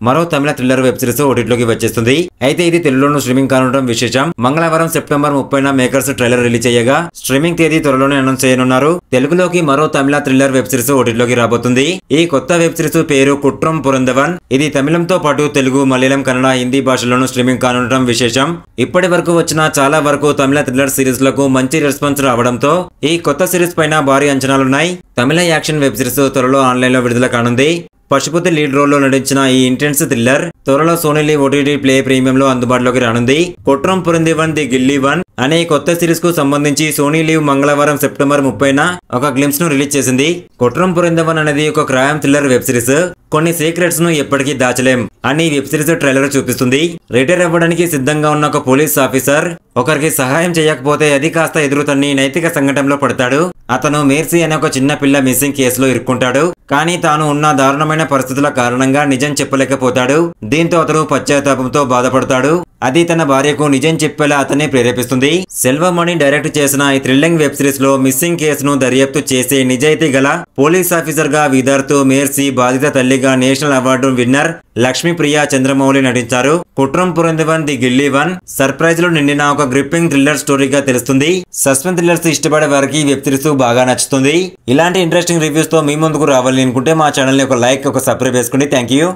మరో తమిళ thriller web series ఓటీటీలోకి వచ్చేస్తుంది. అయితే ఇది తెలుగులోనూ స్ట్రీమింగ్ కానుండడం విశేషం. మంగళవారం సెప్టెంబర్ 30న మేకర్స్ ట్రైలర్ రిలీజ్ చేయగా స్ట్రీమింగ్ తేదీ త్వరలోనే అనౌన్స్ చేయనున్నారు. తెలుగులోకి మరో తమిళ థ్రిల్లర్ వెబ్ సిరీస్ ఓటీటీలోకి రాబోతుంది. ఈ కొత్త వెబ్ సిరీస్ పేరు కుట్రం పురంధవన్. ఇది తమిళంతో పాటు తెలుగు, మలయాళం, కన్నడ, హిందీ భాషల్లోనూ స్ట్రీమింగ్ కానుండడం విశేషం. ఇప్పటి వరకు వచ్చిన చాలా వరకు తమిళ థ్రిల్లర్ సిరీస్ లకు మంచి రెస్పాన్స్ రావడంతో ఈ కొత్త సిరీస్ పైన భారీ అంచనాలున్నాయి. తమిళ యాక్షన్ వెబ్ సిరీస్ త్వరలో ఆన్లైన్ లో విడుదల కానుంది. పశుపతి లీడ్ రోల్ లో నటించిన ఈ ఇంటెన్స్ థ్రిల్లర్ త్వరలో Sony LIV OTT play premium లో అందుబాటులోకి రానుంది. Kuttram Purindhavan the guilty one అనే కొత్త సిరీస్ కు సంబంధించి సోనీ లివ్ మంగళవారం సెప్టెంబర్ 30న ఒక గ్లింప్స్ ను రిలీజ్ చేసింది. కుట్రం పురంధవన్ అనేది ఒక క్రైమ్ థ్రిల్లర్ వెబ్ సిరీస్. కొన్ని సీక్రెట్స్ ను ఎప్పటికీ దాచలేం అని వెబ్ సిరీస్ ట్రైలర్ చూపిస్తుంది. రిటైర్ అవ్వడానికి సిద్ధంగా ఉన్న ఒక పోలీస్ ఆఫీసర్ ఒకరికి సహాయం చేయకపోతే అది కాస్త ఎదురుతన్ని నైతిక సంఘటనలో పడతాడు. అతను మేర్సీ అనే ఒక చిన్న పిల్ల మిస్సింగ్ కేసులో ఇరుక్కుంటాడు. కానీ తాను ఉన్న దారుణమైన పరిస్థితుల కారణంగా నిజం చెప్పలేకపోతాడు. దీంతో అతను పశ్చాత్తాపంతో బాధపడతాడు. అది తన భార్యకు నిజం చెప్పేలా అతన్ని ప్రేరేపిస్తుంది. సెల్వమణి డైరెక్ట్ చేసిన ఈ థ్రిల్లింగ్ వెబ్ సిరీస్ లో మిస్సింగ్ కేసును దర్యాప్తు చేసే నిజాయితీ గల పోలీస్ ఆఫీసర్ గా విదర్తూ మేర్సీ, బాధిత తల్లిగా national award winner Lakshmipriya Chandramouli నటించారు. Kuttram Purindhavan the guilty one surprise లో నిండిన ఒక గ్రిప్పింగ్ థ్రిల్లర్ స్టోరీగా తెలుస్తుంది. సస్పెన్స్ థ్రిల్లర్స్ ఇష్టపడే వారికి వెబ్ సిరీస్ బాగా నచ్చుతుంది. ఇలాంటి ఇంట్రెస్టింగ్ రివ్యూస్ తో మీ ముందుకు రావాలని అనుకుంటే మా ఛానల్ ని ఒక లైక్, ఒక సబ్స్క్రైబ్ చేసుకోండి. Thank you.